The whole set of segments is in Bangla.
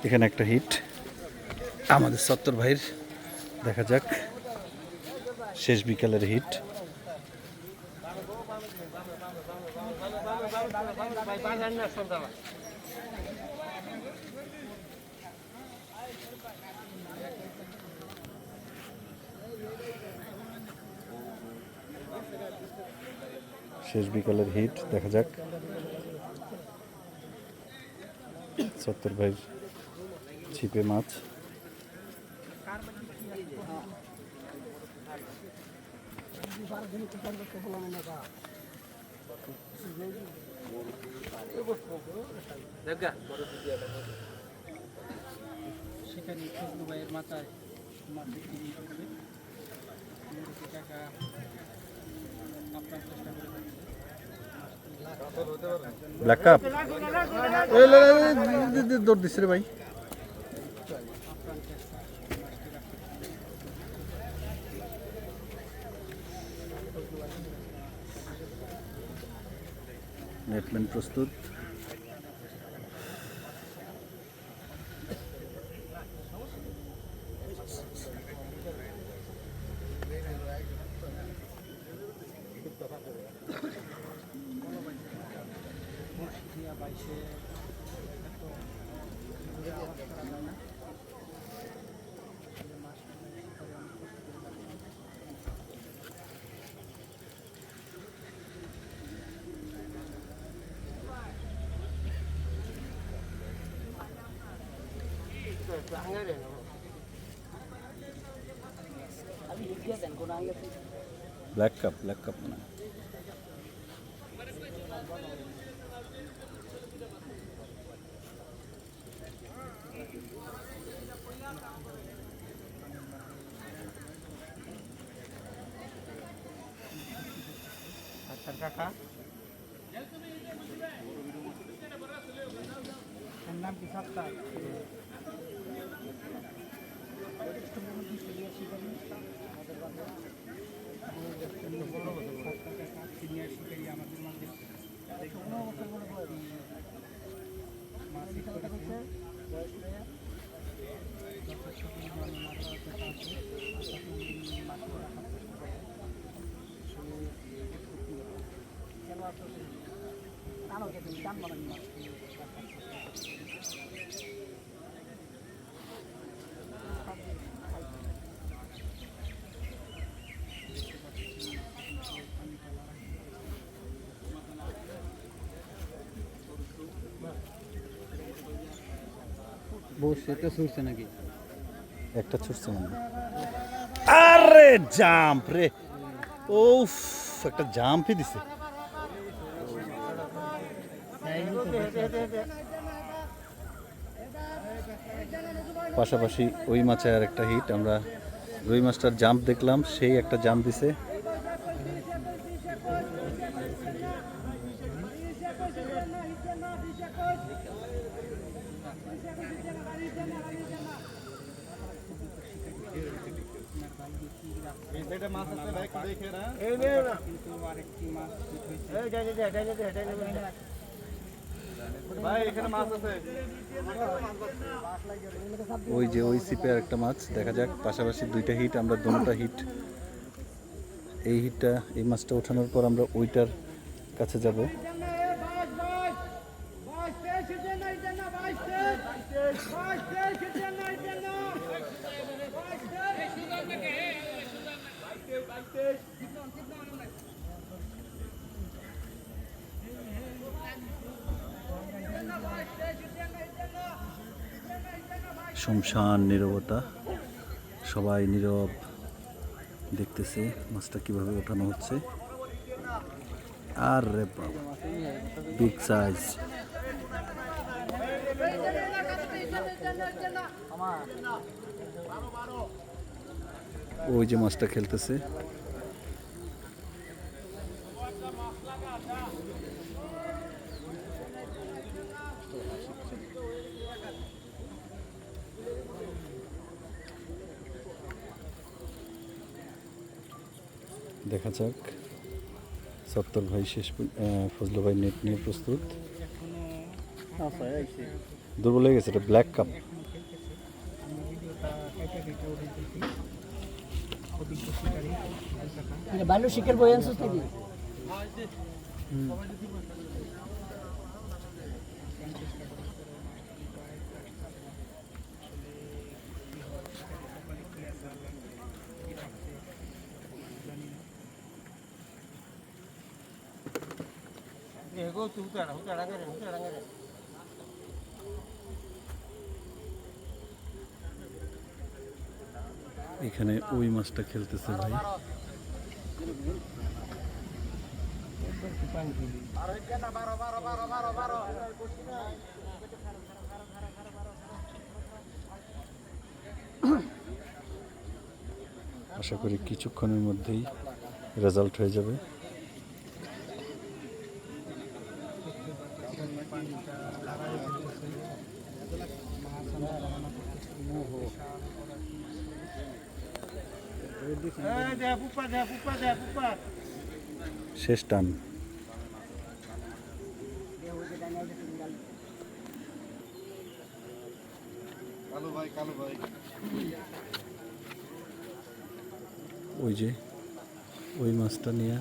এখানে একটা হিট আমাদের সত্তর ভাইয়ের, দেখা যাক শেষ বিকালের হিট। শেষ বিকালের হিট, দেখা যাক সত্তর ভাই ছিপে মাছ। সেখানে ফজলু ভাইয়ের মাথায় মাছ বিক্রি করছে, টাকা আপনার চেষ্টা করে ব্ল্যাক কাপ দৌড় দিচ্ছে রে ভাই। নেটম্যান প্রস্তুত। ব্ল্যাক কাপ না নাম কি সাতটা সিনিয়র শিকারী আমাদের মাঝে সেটা ছুটছে নাকি? একটা ছুটছে মানে, আরে জাম্প রে, ওফ একটা জাম্পই দিছে। পাশাপাশি ওই মাছে আর একটা হিট, আমরা রুই মাছটার জাম্প দেখলাম, সেই একটা জাম্প দিছে। ওই যে ওই সিপে আর একটা মাছ, দেখা যাক। পাশাপাশি দুইটা হিট, আমরা দুটোটা হিট, এই হিটটা এই মাছটা ওঠানোর পর আমরা ওইটার কাছে যাব। শুনশান নীরবতা, সবাই নীরব দেখতেছে মাছটা কিভাবে ওঠানো হচ্ছে। আর রে বাবা, বিগ সাইজ। ওই যে মাছটা খেলতেছে, দেখা যাক। সত্তর ভাই শেষ, ফজলু ভাই নেট নিয়ে প্রস্তুত। দুর্বল হয়ে গেছে, এটা ব্ল্যাক কাপ। এখনো খেলতেছে। আমি ভিডিওটা কাইটা কাইটা উঠাইতেছি। অভিজ্ঞ শিকারী ভাই কাকা। ভালো শিকার বই আনছিস নাকি? এখানে ওই মাছটা খেলতেছে ভাই। আশা করি কিছুক্ষণের মধ্যেই রেজাল্ট হয়ে যাবে। শেষ টান। ওই যে ওই মাছটা নিয়ে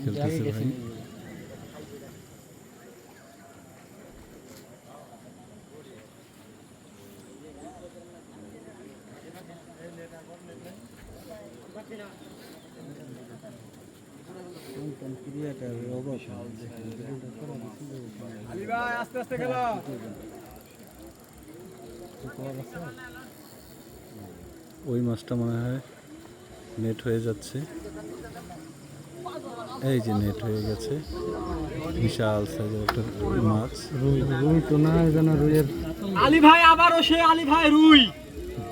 খেলতেছে ভাই। আলী ভাই আস্তে আস্তে খেলো। ওই মাছটা মনে হয় নেট হয়ে যাচ্ছে। এই যে নেট হয়ে গেছে, বিশাল সাইজের একটা মাছ। রুই তো না যেন রুইয়ের আলী ভাই আবারও সে আলী ভাই রুই।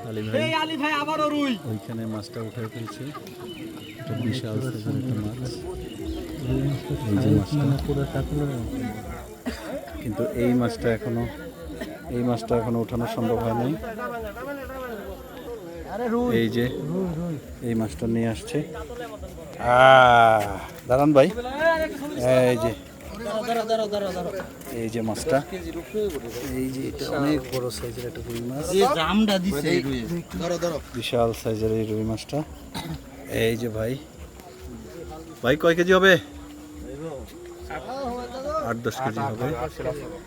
আলী ভাই এই আলী ভাই আবারও রুই। ওইখানে মাছটা উঠে ফেলছে, একটা বিশাল সাইজের একটা মাছ। এই যে মাছটা, পুরো কাতলা। কিন্তু এই মাছটা এখনো ওঠানো সম্ভব হয় নাই। আরে রুই এই যে রুই রুই এই মাছটা নিয়ে আসছে। দাঁড়ান ভাই, এই যে এই যে মাছটা, এই যে এটা অনেক বড় সাইজের একটা রুই মাছ, জামটা দিছে বিশাল সাইজের এই রুই মাছটা। এই যে ভাই, ভাই কয় কেজি হবে? 8-10 কেজি হবে।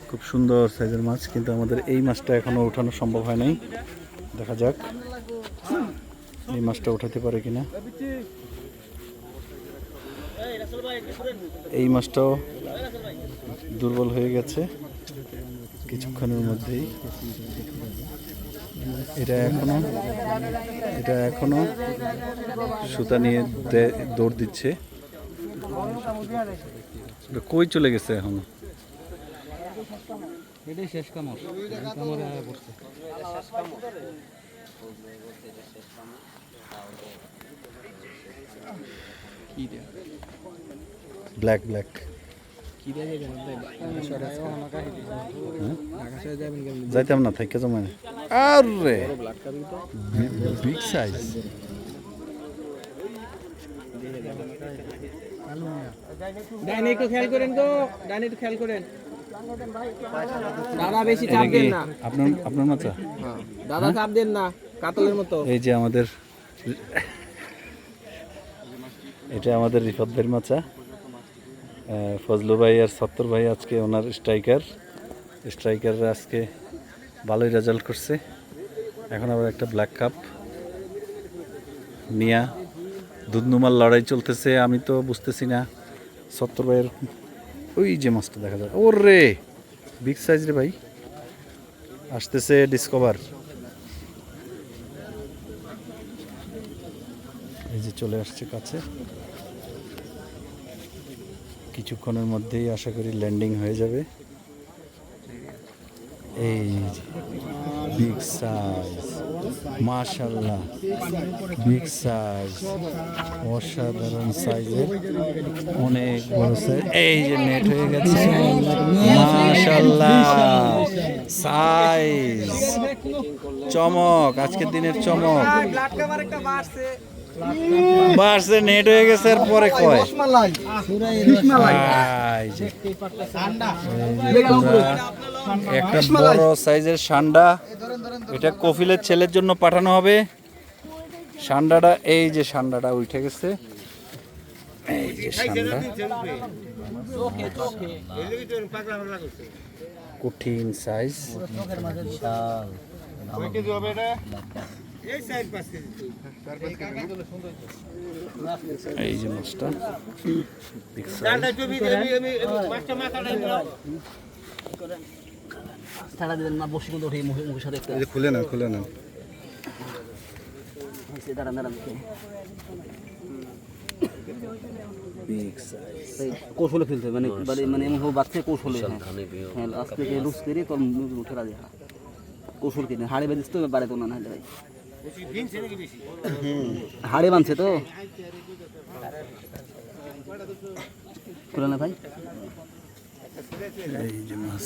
খুব সুন্দর সাইজের মাছ, কিন্তু আমাদের এই মাছটা এখনো ওঠানো সম্ভব হয় নাই। দেখা যাক এই মাছটা উঠাতে পারে কিনা। এই মাছটাও দুর্বল হয়ে গেছে কিছুক্ষণের মধ্যেই। এটা এখনো সুতা নিয়ে দৌড় দিচ্ছে। এটা কই চলে গেছে এখন? এটাই শেষ কামড়। কামড়ে আয়া পড়ছে। কি রে? Black black. কি রে গেল আকাশে যাবেন কেমন? যাইতাম না, থাইকে জমা। আরে বিগ সাইজ। ডাইনে একটু খেয়াল করেন তো, ডাইনে একটু খেয়াল করেন। দাদা বেশি এটা চাপ কি দেন না। আপনার মাছা? হ্যাঁ, দাদা চাপ দেন না, কাতলের মতো। এই যে আমাদের, এটা আমাদের রিফাত ভাইয়ের মাছা। ফজলু ভাই আর সত্তর ভাই আজকে ওনার স্ট্রাইকাররা আজকে ভালোই রেজাল্ট করছে। এখন আবার একটা ব্ল্যাক কাপ নিয়া দুধনুমার লড়াই চলতেছে। আমি তো বুঝতেছি না। সত্তর ভাইয়ের ওই যে মাছটা দেখা যায়, ওর রে বিগ সাইজ রে ভাই, আসতেছে ডিসকভার। এই যে চলে আসছে কাছে, কিছুক্ষণের মধ্যেই আশা করি ল্যান্ডিং হয়ে যাবে। এই বিগ সাইজ, মাশাআল্লাহ বিগ সাইজ, অসাধারণ সাইজের, অনেক বড় সাইজ। এই যে নেট হয়ে গেছে, মাশাআল্লাহ সাইজ, চমক, আজকের দিনের চমক। বাসে নেট হয়ে গেছে আর পরে কয় এই যে একটা বড় সাইজের সান্ডা, এটা কফিলের ছেলের জন্য পাঠানো হবে। সান্ডাটা এই যে সান্ডাটা উঠে গেছে, এই যে সান্ডা কঠিন সাইজ। এই যে মাছটা big size। ছাড়া দিলেন না, বসে কিন্তু ওঠে মুখের সাথে একটা খুলে না খুলে না। দাঁড়ান দাঁড়ান কৌশলে ফেলতে হবে, মানে এমন হোক বাচ্চা কৌশলে। হ্যাঁ আজকে লুজ করে তোর উঠে রাজি কৌশল কিনে হাড়ে বেঁধেছ তো বাড়ে তো না হলে ভাই হাড়ে বাঁধছে তো খুলে না ভাই। এই যে মাছ